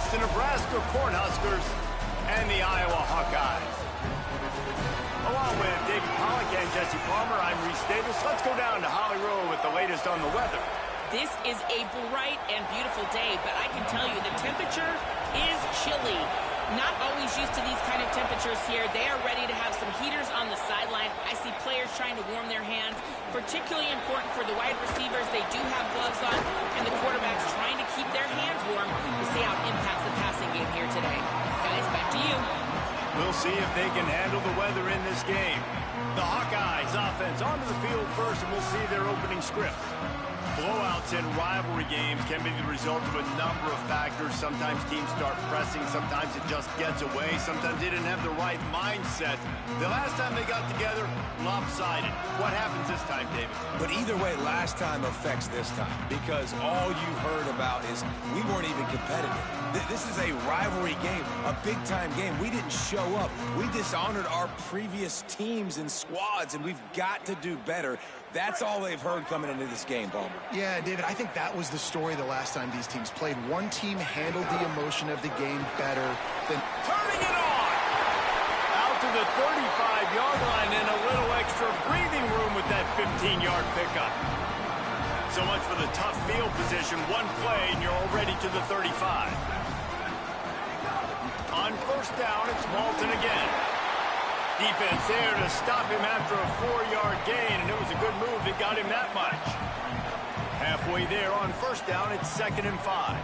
It's the Nebraska Cornhuskers and the Iowa Hawkeyes. Along with David Pollack and Jesse Palmer, I'm Reese Davis. Let's go down to Holly Rowe with the latest on the weather. This is a bright and beautiful day, but I can tell you the temperature is chilly. Not always used to these kind of temperatures here. They are ready to have some heaters on the sideline. I see players trying to warm their hands. Particularly important for the wide receivers. They do have gloves on, and the quarterbacks trying to keep their hands warm to see how it impacts the passing game here today. Guys, back to you. We'll see if they can handle the weather in this game. The Hawkeyes offense onto the field first, and we'll see their opening script. Blowouts in rivalry games can be the result of a number of factors. Sometimes teams start pressing. Sometimes it just gets away. Sometimes they didn't have the right mindset. The last time they got together, lopsided. What happens this time, David? But either way, last time affects this time because all you heard about is we weren't even competitive. This is a rivalry game, a big-time game. We didn't show up. We dishonored our previous teams and squads, and we've got to do better. That's all they've heard coming into this game, Palmer. Yeah, David, I think that was the story the last time these teams played. One team handled the emotion of the game better than... Turning it on! Out to the 35-yard line and a little extra breathing room with that 15-yard pickup. So much for the tough field position. One play, and you're already to the 35. On first down, it's Walton again. Defense there to stop him after a 4-yard gain, and it was a good move that got him that much. Halfway there on first down, it's 2nd and 5.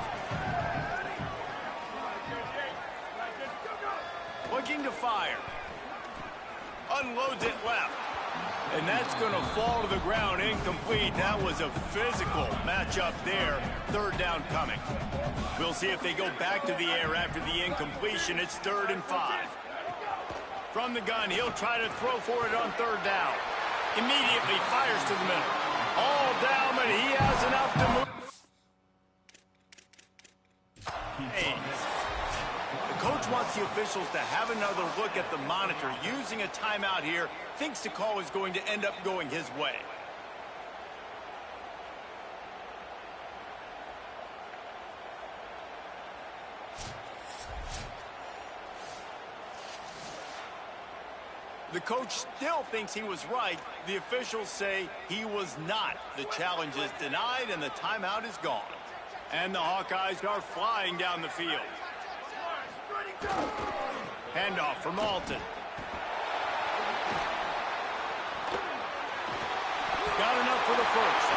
Looking to fire. Unloads it left. And that's going to fall to the ground incomplete. That was a physical matchup there. 3rd down coming. We'll see if they go back to the air after the incompletion. It's 3rd and 5. From the gun, he'll try to throw for it on 3rd down. Immediately fires to the middle. All down, but he has enough to move. The coach wants the officials to have another look at the monitor. Using a timeout here, thinks the call is going to end up going his way. The coach still thinks he was right. The officials say he was not. The challenge is denied, and the timeout is gone. And the Hawkeyes are flying down the field. Handoff for Malton. Got enough for the first.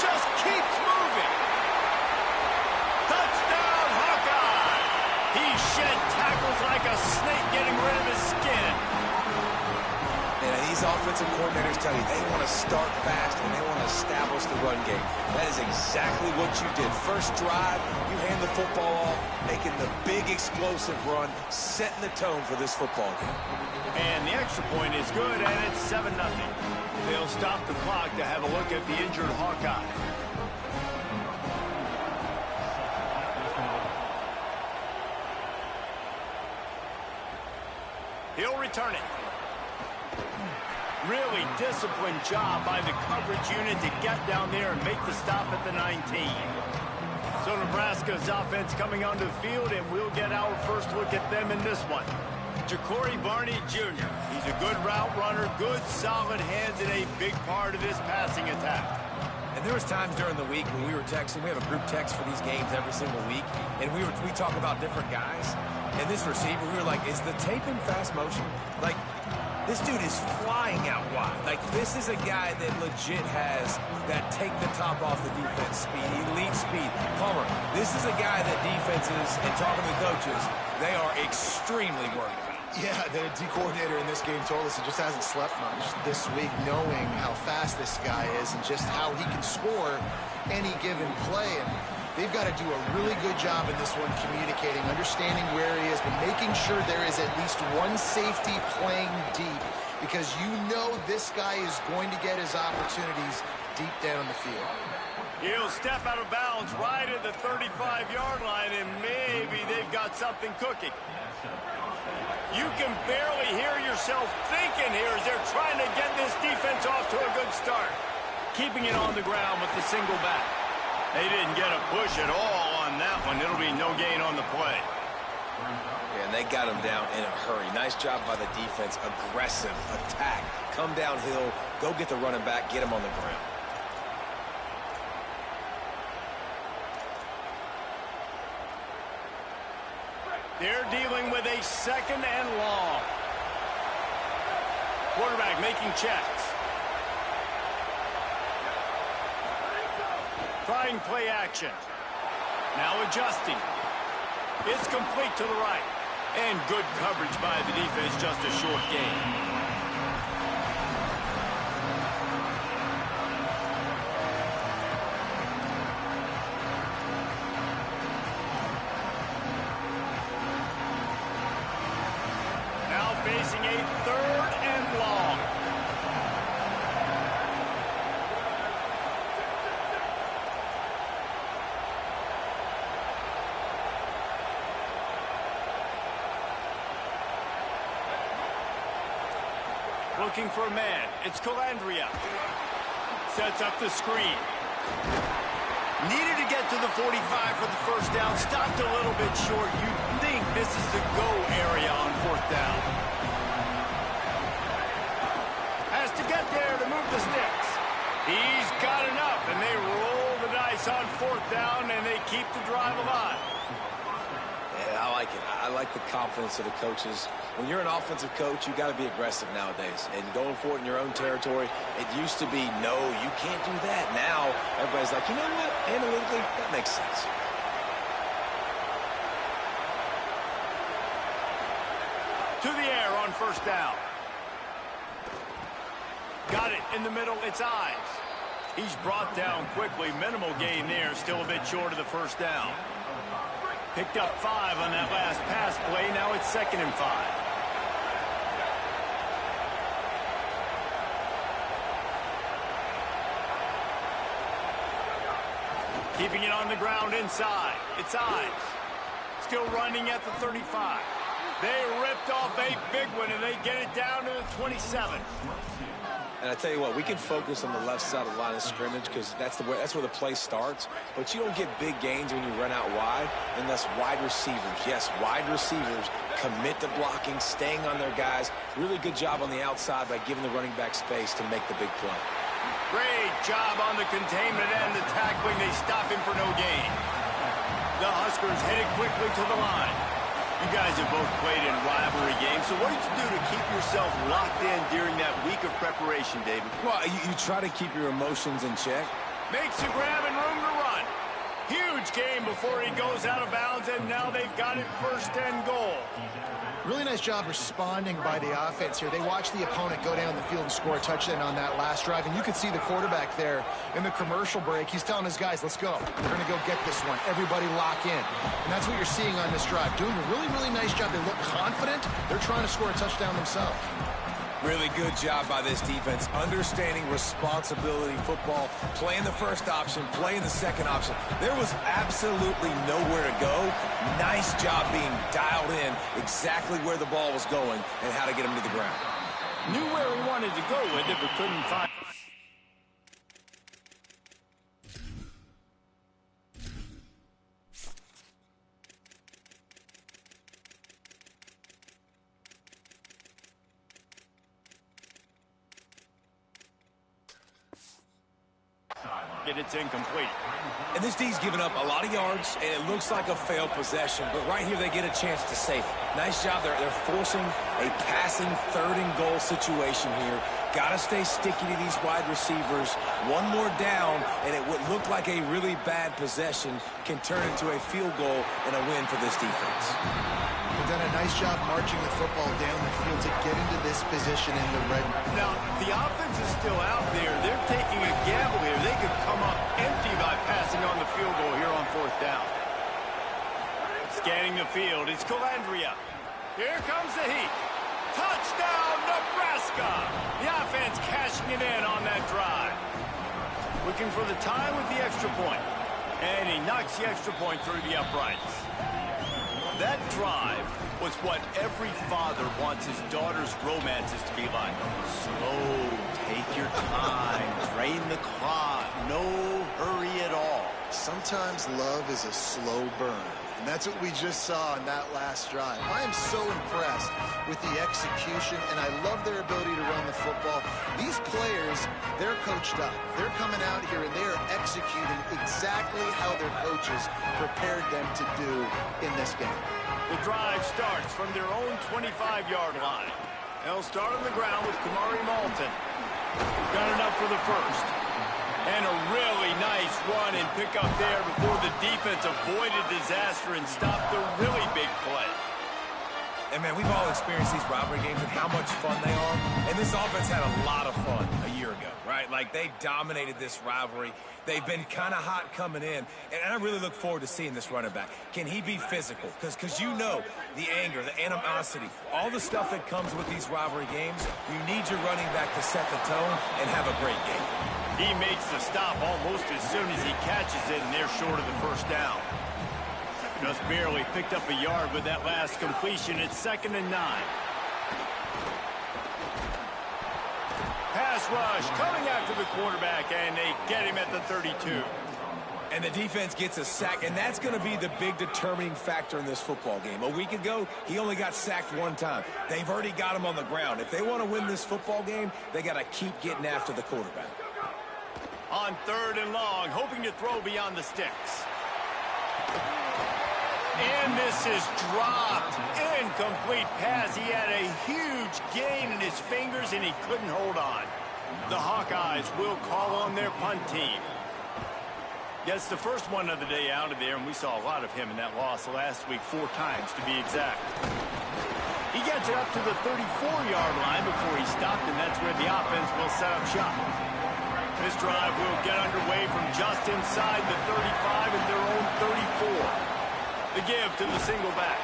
Just keeps moving. Touchdown, Hawkeye! He shed tackles like a snake getting rid of his skin. And these offensive coordinators tell you they want to start fast and they want to establish the run game. That is exactly what you did. First drive, you hand the football off, making the big explosive run, setting the tone for this football game. And the extra point is good, and it's 7-0. They'll stop the clock to have a look at the injured Hawkeye. He'll return it. Really disciplined job by the coverage unit to get down there and make the stop at the 19. So Nebraska's offense coming onto the field, and we'll get our first look at them in this one. Ja'Cory Barney Jr. He's a good route runner, good solid hands, and a big part of this passing attack. And there was times during the week when we were texting. We have a group text for these games every single week, and we talk about different guys. And this receiver, we were like, is the tape in fast motion? Like, this dude is flying out wide. Like, this is a guy that legit has that take the top off the defense speed, elite speed. Palmer, this is a guy that defenses, and talking to the coaches, they are extremely worried about. Yeah, the D coordinator in this game told us he just hasn't slept much this week, knowing how fast this guy is and just how he can score any given play. And they've got to do a really good job in this one communicating, understanding where he is, but making sure there is at least one safety playing deep, because you know this guy is going to get his opportunities deep down the field. He'll step out of bounds right at the 35-yard line, and maybe they've got something cooking. You can barely hear yourself thinking here as they're trying to get this defense off to a good start. Keeping it on the ground with the single back. They didn't get a push at all on that one. It'll be no gain on the play. Yeah, and they got him down in a hurry. Nice job by the defense. Aggressive attack. Come downhill. Go get the running back. Get him on the ground. They're dealing with a 2nd and long. Quarterback making checks. Trying play action. Now adjusting. It's complete to the right. And good coverage by the defense, just a short gain. Facing a 3rd and long. Looking for a man. It's Calandria. Sets up the screen. Needed to get to the 45 for the first down. Stopped a little bit short. You'd think this is the go area on 4th down. Has to get there to move the sticks. He's got enough, and they roll the dice on 4th down, and they keep the drive alive. Yeah, I like it. I like the confidence of the coaches. When you're an offensive coach, you got to be aggressive nowadays. And going for it in your own territory, it used to be, no, you can't do that. Now, everybody's like, you know what? Analytically, that makes sense. To the air on 1st down. Got it in the middle. It's Ives. He's brought down quickly. Minimal gain there. Still a bit short of the 1st down. Picked up 5 on that last pass play. Now it's 2nd and 5. Keeping it on the ground inside. It's Ives. Still running at the 35. They ripped off a big one, and they get it down to the 27. And I tell you what, we can focus on the left side of the line of scrimmage because that's where the play starts. But you don't get big gains when you run out wide unless wide receivers, yes, wide receivers commit to blocking, staying on their guys. Really good job on the outside by giving the running back space to make the big play. Great job on the containment and the tackling. They stop him for no gain. The Huskers headed quickly to the line. You guys have both played in rivalry games, so what did you do to keep yourself locked in during that week of preparation, David? Well, you try to keep your emotions in check. Makes a grab and room to run. Huge game before he goes out of bounds, and now they've got it 1st and goal. Really nice job responding by the offense here. They watched the opponent go down the field and score a touchdown on that last drive, and you could see the quarterback there in the commercial break. He's telling his guys, let's go. We're going to go get this one. Everybody lock in. And that's what you're seeing on this drive. Doing a really, really nice job. They look confident. They're trying to score a touchdown themselves. Really good job by this defense, understanding responsibility football, playing the first option, playing the second option. There was absolutely nowhere to go. Nice job being dialed in exactly where the ball was going and how to get him to the ground. Knew where he wanted to go with it, but couldn't find it. It's incomplete. And this D's given up a lot of yards, and it looks like a failed possession, but right here they get a chance to save it. Nice job. They're forcing a passing 3rd and goal situation here. Got to stay sticky to these wide receivers. One more down, and it would look like a really bad possession can turn into a field goal and a win for this defense. They've done a nice job marching the football down the field to get into this position in the red. Now, the offense is still out there. They're taking a gamble here. They could come up empty by passing on the field goal here on 4th down. Scanning the field, it's Calandria. Here comes the heat. Touchdown, Nebraska! The offense cashing it in on that drive. Looking for the tie with the extra point. And he knocks the extra point through the uprights. That drive was what every father wants his daughter's romances to be like. Slow, take your time, drain the clock, no hurry at all. Sometimes love is a slow burn. And that's what we just saw in that last drive. I am so impressed with the execution, and I love their ability to run the football. These players, they're coached up. They're coming out here, and they're executing exactly how their coaches prepared them to do in this game. The drive starts from their own 25-yard line. They'll start on the ground with Kamari Malton. Got enough for the first. And a really nice run and pick up there before the defense avoided disaster and stopped the really big play. And, man, we've all experienced these rivalry games and how much fun they are. And this offense had a lot of fun a year ago, right? Like, they dominated this rivalry. They've been kind of hot coming in. And I really look forward to seeing this running back. Can he be physical? Because you know the anger, the animosity, all the stuff that comes with these rivalry games, you need your running back to set the tone and have a great game. He makes the stop almost as soon as he catches it, and they're short of the first down. Just barely picked up a yard with that last completion. It's 2nd and 9. Pass rush coming after the quarterback, and they get him at the 32. And the defense gets a sack, and that's going to be the big determining factor in this football game. A week ago, he only got sacked one time. They've already got him on the ground. If they want to win this football game, they got to keep getting after the quarterback. On 3rd and long, hoping to throw beyond the sticks. And this is dropped. Incomplete pass. He had a huge gain in his fingers, and he couldn't hold on. The Hawkeyes will call on their punt team. That's the first one of the day out of there, and we saw a lot of him in that loss last week, 4 times to be exact. He gets it up to the 34-yard line before he stopped, and that's where the offense will set up shop. This drive will get underway from just inside the 35 and their own 34. The give to the single back.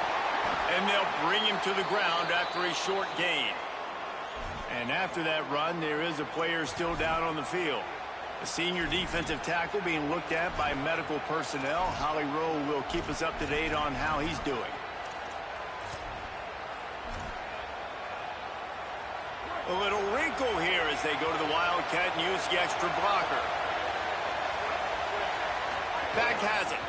And they'll bring him to the ground after a short gain. And after that run, there is a player still down on the field. A senior defensive tackle being looked at by medical personnel. Holly Rowe will keep us up to date on how he's doing. A little wrinkle here as they go to the Wildcat and use the extra blocker. Back has it.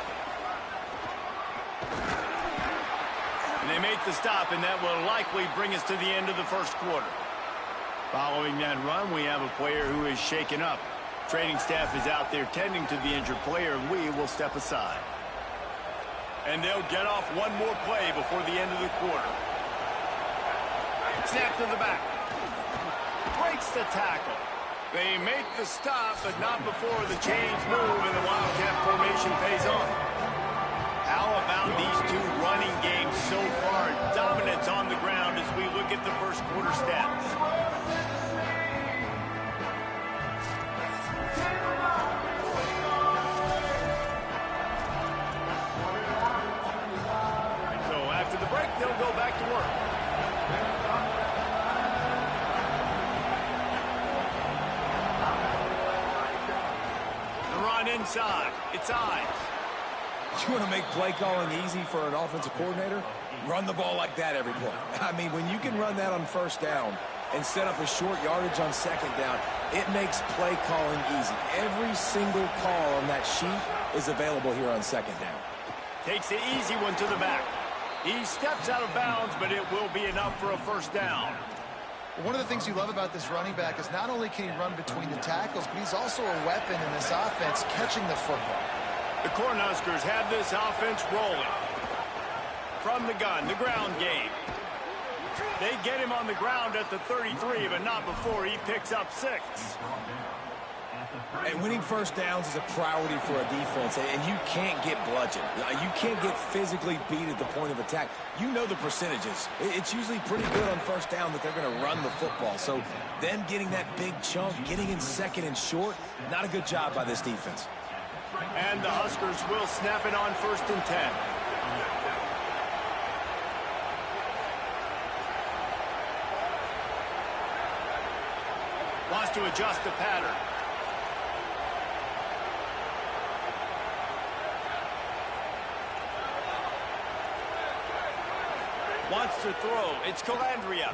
And they make the stop, and that will likely bring us to the end of the first quarter. Following that run, we have a player who is shaken up. Training staff is out there tending to the injured player, and we will step aside. And they'll get off one more play before the end of the quarter. Snap to the back. Breaks the tackle. They make the stop, but not before the chains move and the Wildcat formation pays off. How about these two running games so far? Dominance on the ground as we look at the first quarter stats. So after the break, they'll go back to work. The run inside. It's Ives. You want to make play calling easy for an offensive coordinator? Run the ball like that every play. I mean, when you can run that on first down and set up a short yardage on second down, it makes play calling easy. Every single call on that sheet is available here on second down. Takes the easy one to the back. He steps out of bounds, but it will be enough for a first down. One of the things you love about this running back is not only can he run between the tackles, but he's also a weapon in this offense catching the football. The Cornhuskers have this offense rolling. From the gun, the ground game. They get him on the ground at the 33, but not before he picks up 6. And winning first downs is a priority for a defense, and you can't get bludgeoned. You can't get physically beat at the point of attack. You know the percentages. It's usually pretty good on first down that they're going to run the football. So them getting that big chunk, getting in second and short, not a good job by this defense. And the Huskers will snap it on 1st and 10. Wants to adjust the pattern. Wants to throw. It's Calandria.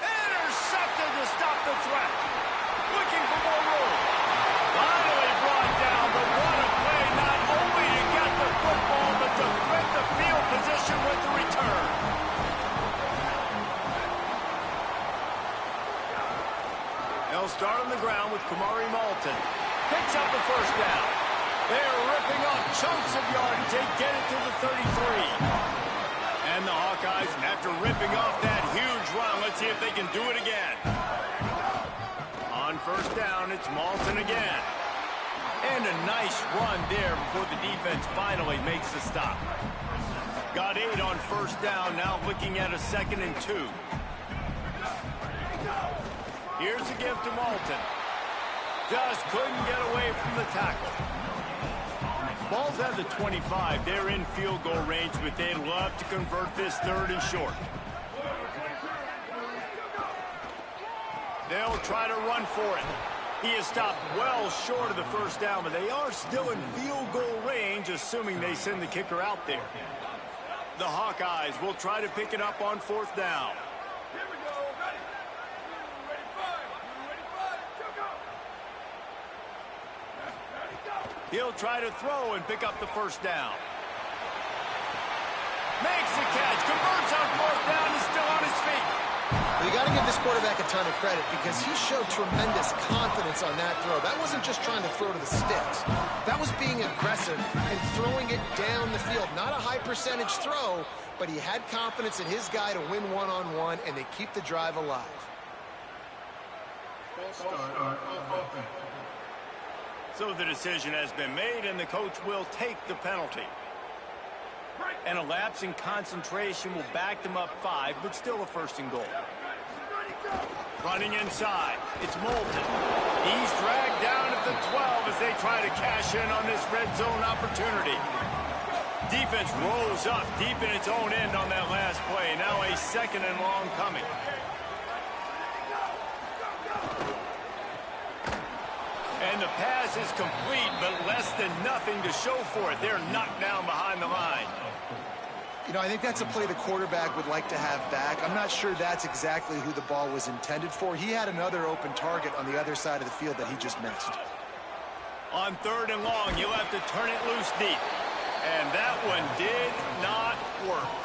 Intercepted to stop the threat. Looking for more room. picks up the first down. They're ripping off chunks of yardage. They get it to the 33. And the Hawkeyes, after ripping off that huge run, let's see if they can do it again. On first down, it's Malton again. And a nice run there before the defense finally makes the stop. Got 8 on first down, now looking at a 2nd and 2. Here's a give to Malton. Just couldn't get away from the tackle. Ball's at the 25. They're in field goal range, but they'd love to convert this 3rd and short. They'll try to run for it. He is stopped well short of the first down, but they are still in field goal range, assuming they send the kicker out there. The Hawkeyes will try to pick it up on 4th down. He'll try to throw and pick up the first down. Makes the catch, converts on 4th down, is still on his feet. Well, you got to give this quarterback a ton of credit because he showed tremendous confidence on that throw. That wasn't just trying to throw to the sticks. That was being aggressive and throwing it down the field. Not a high percentage throw, but he had confidence in his guy to win one-on-one, and they keep the drive alive. So the decision has been made, and the coach will take the penalty. And a lapse in concentration will back them up 5, but still a 1st and goal. Running inside, it's Malton. He's dragged down at the 12 as they try to cash in on this red zone opportunity. Defense rolls up deep in its own end on that last play. Now a 2nd and long coming. And the pass is complete, but less than nothing to show for it. They're knocked down behind the line. You know, I think that's a play the quarterback would like to have back. I'm not sure that's exactly who the ball was intended for. He had another open target on the other side of the field that he just missed. On 3rd and long, you'll have to turn it loose deep. And that one did not work.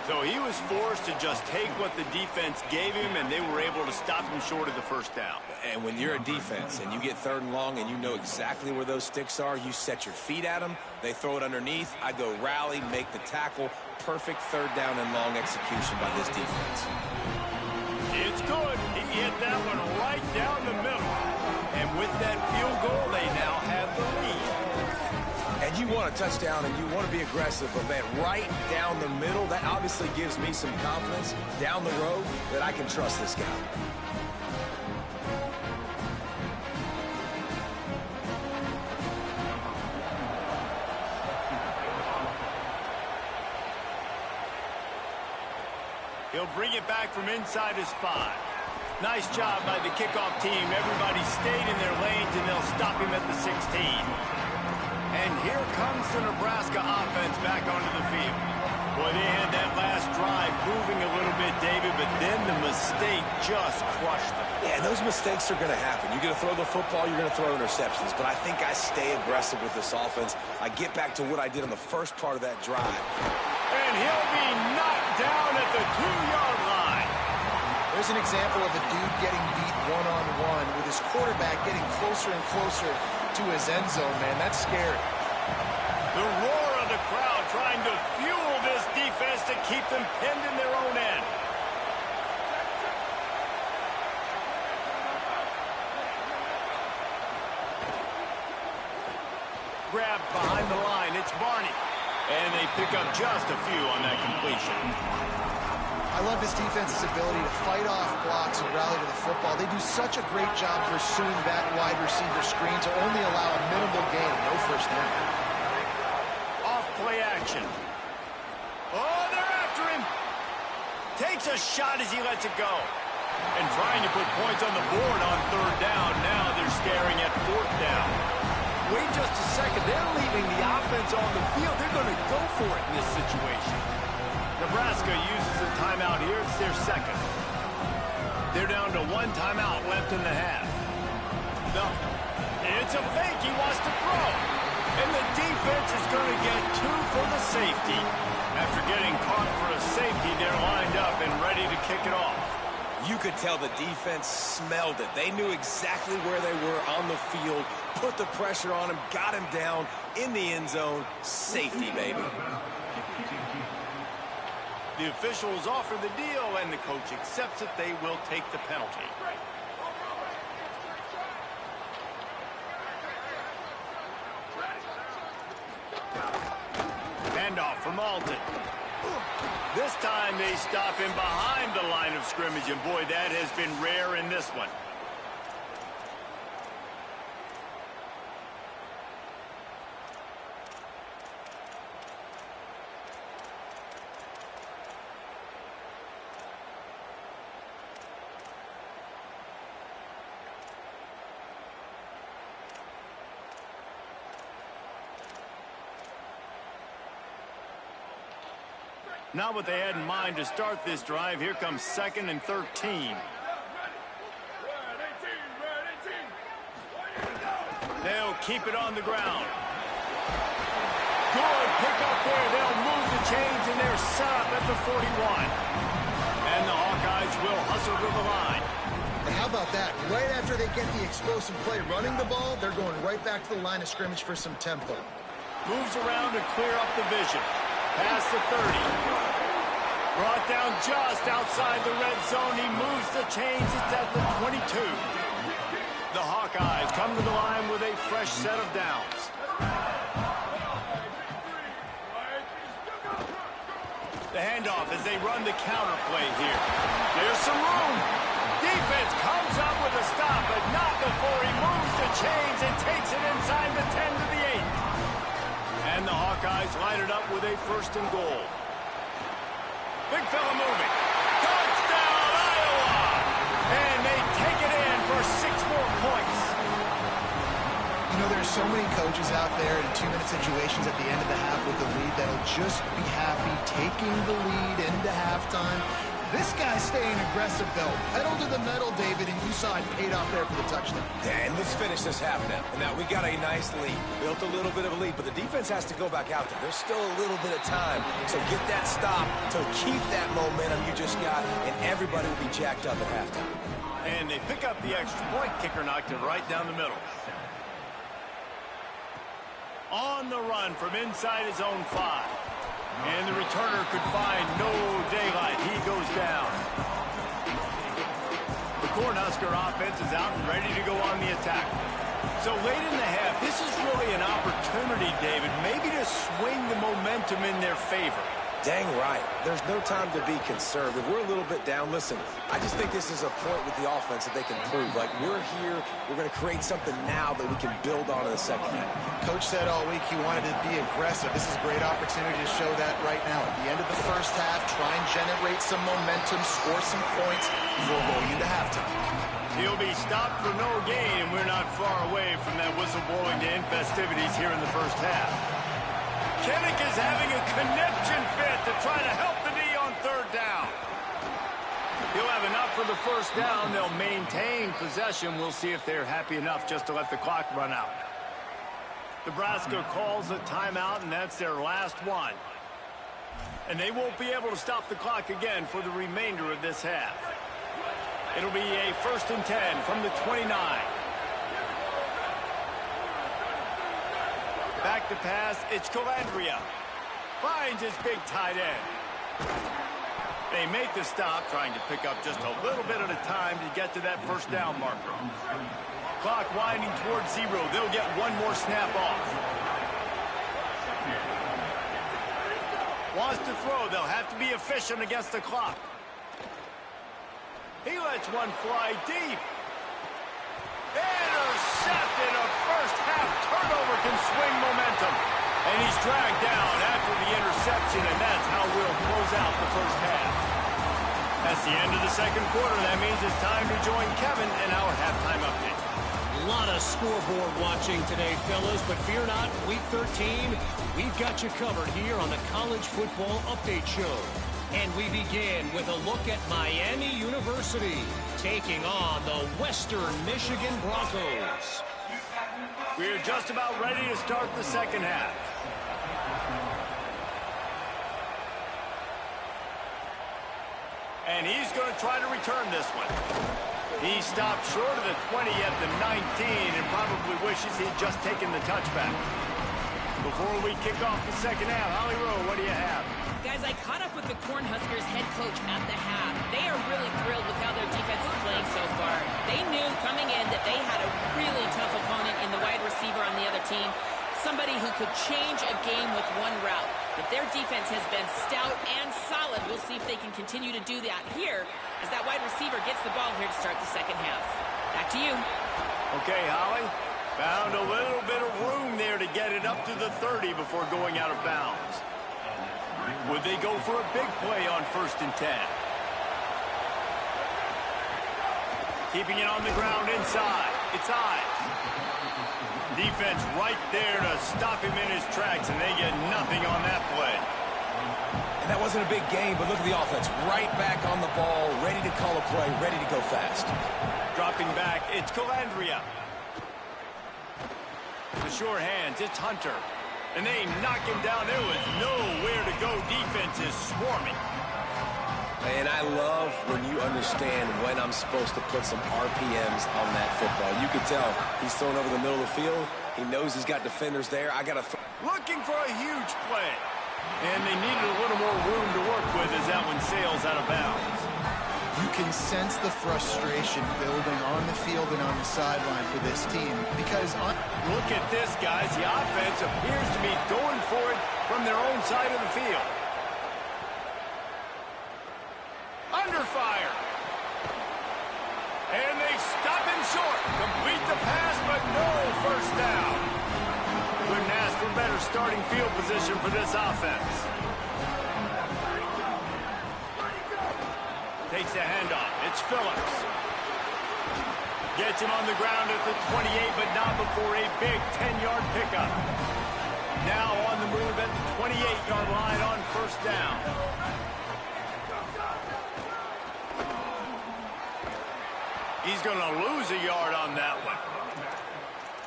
So he was forced to just take what the defense gave him, and they were able to stop him short of the first down. And when you're a defense and you get 3rd and long and you know exactly where those sticks are, you set your feet at them, they throw it underneath, I go rally, make the tackle. Perfect 3rd down and long execution by this defense. It's good. He hit that one right down the middle. And with that field goal, they now have the lead. And you want a touchdown and you want to be aggressive, but man, right down the middle, that obviously gives me some confidence down the road that I can trust this guy. He'll bring it back from inside his 5. Nice job by the kickoff team. Everybody stayed in their lanes, and they'll stop him at the 16. And here comes the Nebraska offense back onto the field. Boy, they had that last drive moving a little bit, David, but then the mistake just crushed them. Yeah, those mistakes are going to happen. You're going to throw the football, you're going to throw interceptions. But I think I stay aggressive with this offense. I get back to what I did on the first part of that drive. And he'll be knocked down at the 2-yard line. There's an example of a dude getting beat one-on-one with his quarterback getting closer and closer to his end zone, man. That's scary. The roar of the crowd trying to fuel this defense to keep them pinned in their own end. Grabbed behind the line, it's Barney. And they pick up just a few on that completion. I love this defense's ability to fight off blocks and rally to the football. They do such a great job pursuing that wide receiver screen to only allow a minimal gain, no first down. Off play action. Oh, they're after him. Takes a shot as he lets it go. And trying to put points on the board on 3rd down. Now they're staring at 4th down. Wait just a second. They're leaving the offense on the field. They're going to go for it in this situation. Nebraska uses a timeout here. It's their 2nd. They're down to 1 timeout left in the half. No, it's a fake. He wants to throw. And the defense is going to get 2 for the safety. After getting caught for a safety, they're lined up and ready to kick it off. You could tell the defense smelled it. They knew exactly where they were on the field, put the pressure on him, got him down in the end zone. Safety, baby. The officials offer the deal, and the coach accepts it. They will take the penalty. Handoff from Alton. This time they stop him behind the line of scrimmage, and boy, that has been rare in this one. Not what they had in mind to start this drive. Here comes 2nd and 13. They'll keep it on the ground. Good pick up there. They'll move the chains, and they're set up at the 41. And the Hawkeyes will hustle to the line. And how about that? Right after they get the explosive play running the ball, they're going right back to the line of scrimmage for some tempo. Moves around to clear up the vision. Past the 30. Brought down just outside the red zone. He moves the chains. It's at the 22. The Hawkeyes come to the line with a fresh set of downs. The handoff as they run the counter play here. There's some room. Defense comes up with a stop, but not before he moves the chains and takes it inside the 10 to the 8. And the Hawkeyes line it up with a 1st and goal. Big fella moving. Touchdown, Iowa! And they take it in for 6 more points. You know, there's so many coaches out there in 2-minute situations at the end of the half with the lead that'll just be happy taking the lead into halftime. This guy's staying aggressive, though. Pedal to the metal, David, and you saw it paid off there for the touchdown. And let's finish this half now. Now, we got a nice lead. Built a little bit of a lead, but the defense has to go back out there. There's still a little bit of time. So get that stop to keep that momentum you just got, and everybody will be jacked up at halftime. And they pick up the extra point. Kicker knocked it right down the middle. On the run from inside his own 5. And the returner could find no daylight. He goes down. The Cornhusker offense is out and ready to go on the attack. So late in the half, this is really an opportunity, David, maybe to swing the momentum in their favor. Dang right. There's no time to be concerned. If we're a little bit down, listen, I just think this is a point with the offense that they can prove. Like, we're here, we're going to create something now that we can build on in the second half. Coach said all week he wanted to be aggressive. This is a great opportunity to show that right now. At the end of the first half, try and generate some momentum, score some points before going into halftime. He'll be stopped for no gain, and we're not far away from that whistle blowing to end festivities here in the first half. Kinnick is having a conniption fit to try to help the D on 3rd down. He'll have enough for the 1st down. They'll maintain possession. We'll see if they're happy enough just to let the clock run out. Nebraska calls a timeout, and that's their last one. And they won't be able to stop the clock again for the remainder of this half. It'll be a 1st and 10 from the 29. Back to pass, it's Calandria. Finds his big tight end. They make the stop, trying to pick up just a little bit at a time to get to that 1st down marker. Clock winding towards 0. They'll get one more snap off. Wants to throw. They'll have to be efficient against the clock. He lets one fly deep. Intercepted. A first half turnover can swing momentum. And he's dragged down after the interception, and that's how we'll close out the first half. That's the end of the 2nd quarter. That means it's time to join Kevin in our halftime update. A lot of scoreboard watching today, fellas, but fear not, Week 13, we've got you covered here on the College Football Update Show. And we begin with a look at Miami University taking on the Western Michigan Broncos. We're just about ready to start the 2nd half. And he's He's going to try to return this one. He stopped short of the 20 at the 19 and probably wishes he'd just taken the touchback. Before we kick off the second half, Holly Rowe, what do you have? Guys, I caught up with the Cornhuskers head coach at the half. They are really thrilled with how their defense is playing so far. They knew coming in that they had a really tough opponent in the wide receiver on the other team, somebody who could change a game with one route. But their defense has been stout and solid. We'll see if they can continue to do that here as that wide receiver gets the ball here to start the second half. Back to you. Okay, Holly. Found a little bit of room there to get it up to the 30 before going out of bounds. Would they go for a big play on 1st and 10? Keeping it on the ground inside. It's Ives. Defense right there to stop him in his tracks, and they get nothing on that play. And that wasn't a big game, but look at the offense. Right back on the ball, ready to call a play, ready to go fast. Dropping back, it's Calandria. The sure hands, it's Hunter. And they knock him down. There was nowhere to go. Defense is swarming. And I love when you understand when I'm supposed to put some RPMs on that football. You can tell he's thrown over the middle of the field. He knows he's got defenders there. I got to looking for a huge play. And they needed a little more room to work with as that one sails out of bounds. You can sense the frustration building on the field and on the sideline for this team because look at this, guys. The offense appears to be going for it from their own side of the field. Under fire. And they stop him short. Complete the pass, but no first down. Couldn't ask for better starting field position for this offense. Takes the handoff. It's Phillips. Gets him on the ground at the 28, but not before a big 10-yard pickup. Now on the move at the 28-yard line on 1st down. He's going to lose a yard on that one.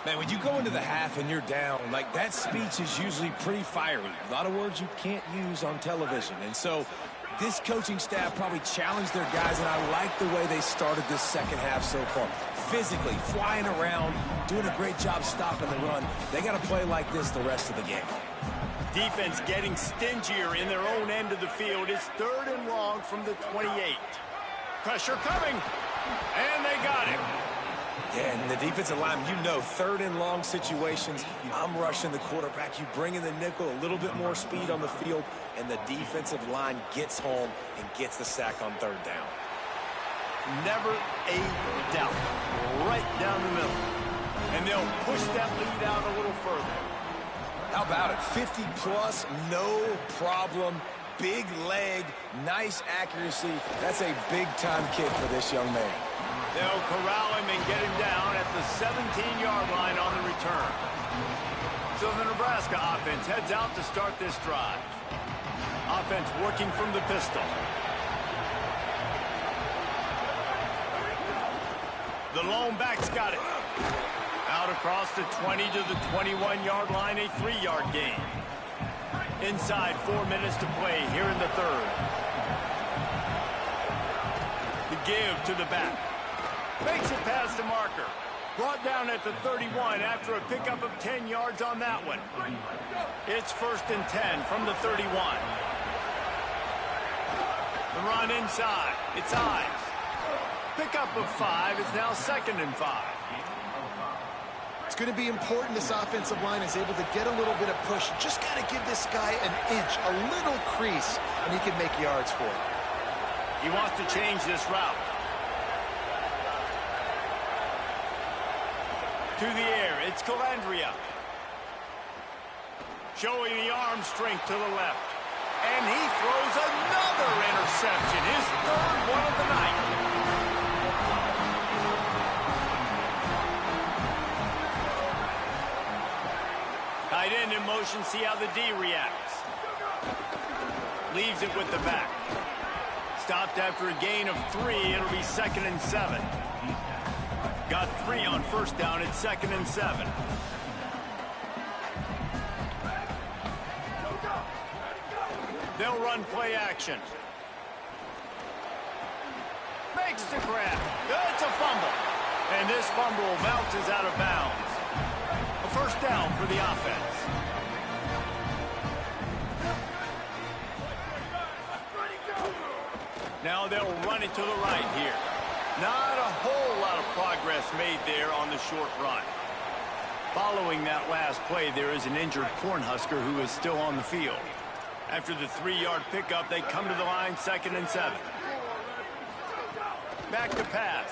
Man, when you go into the half and you're down, like that speech is usually pretty fiery. A lot of words you can't use on television. And so this coaching staff probably challenged their guys, and I like the way they started this second half so far. Physically, flying around, doing a great job stopping the run. They got to play like this the rest of the game. Defense getting stingier in their own end of the field. It's 3rd and long from the 28. Pressure coming, and they got him. Yeah, and the defensive line, you know, 3rd and long situations, I'm rushing the quarterback. You bring in the nickel, a little bit more speed on the field, and the defensive line gets home and gets the sack on 3rd down. Never a doubt. Right down the middle. And they'll push that lead out a little further. How about it? 50-plus, no problem. Big leg, nice accuracy. That's a big-time kick for this young man. They'll corral him and get him down at the 17-yard line on the return. So the Nebraska offense heads out to start this drive. Offense working from the pistol. The lone back's got it. Out across the 20 to the 21-yard line, a 3-yard gain. Inside 4 minutes to play here in the 3rd. The give to the back. Makes it past the marker. Brought down at the 31 after a pickup of 10 yards on that one. It's 1st and 10 from the 31. The run inside. It's Ives. Pickup of 5 is now 2nd and 5. It's going to be important this offensive line is able to get a little bit of push. Just got to give this guy an inch, a little crease, and he can make yards for it. He wants to change this route. To the air, it's Calandria. Showing the arm strength to the left. And he throws another interception, his 3rd one of the night. Tight end in motion, see how the D reacts. Leaves it with the back. Stopped after a gain of 3, it'll be 2nd and 7. Got 3 on 1st down, it's 2nd and 7. They'll run play action. makes the grab. It's a fumble. And this fumble bounces out of bounds. A first down for the offense. Now they'll run it to the right here. Not a whole lot of progress made there on the short run. Following that last play, there is an injured Cornhusker who is still on the field. After the 3-yard pickup, they come to the line, 2nd and 7. Back to pass.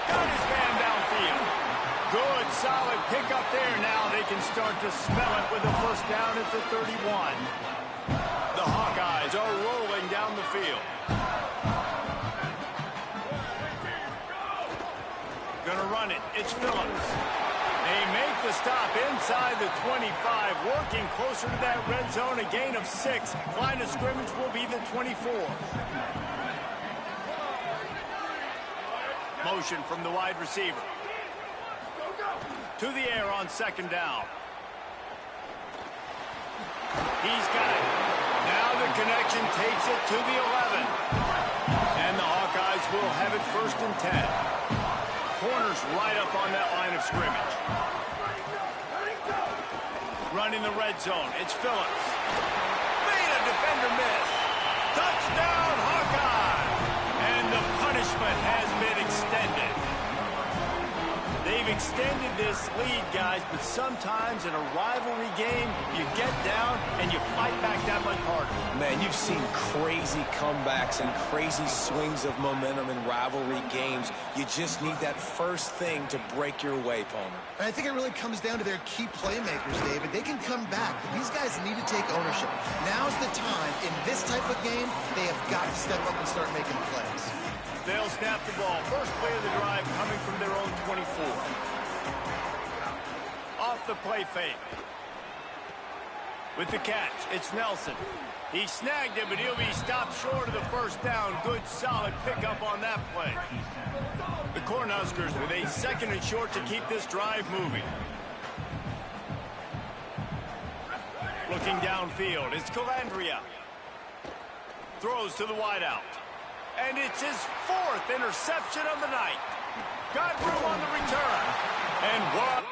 Got his man downfield. Good, solid pickup there. Now they can start to smell it with a first down at the 31. The Hawkeyes are rolling down the field. Gonna run it. It's Phillips. They make the stop inside the 25, working closer to that red zone, a gain of 6. Line of scrimmage will be the 24. Motion from the wide receiver. To the air on 2nd down. He's got it. Now the connection takes it to the 11. And the Hawkeyes will have it 1st and 10. Corners right up on that line of scrimmage. Running the red zone. It's Phillips. Made a defender miss. Touchdown, Hawkeye! And the punishment has been extended. They've extended this lead, guys, but sometimes in a rivalry game, you get down and you fight back that much harder. Man, you've seen crazy comebacks and crazy swings of momentum in rivalry games. You just need that first thing to break your way, Palmer. And I think it really comes down to their key playmakers, David. They can come back, but these guys need to take ownership. Now's the time. In this type of game, they have got to step up and start making plays. They'll snap the ball. First play of the drive coming from their own 24. Off the play fake. With the catch, it's Nelson. He snagged it, but he'll be stopped short of the first down. Good, solid pickup on that play. The Cornhuskers with a 2nd and short to keep this drive moving. Looking downfield, it's Calandria. Throws to the wideout. And it's his 4th interception of the night. Got room on the return. And what?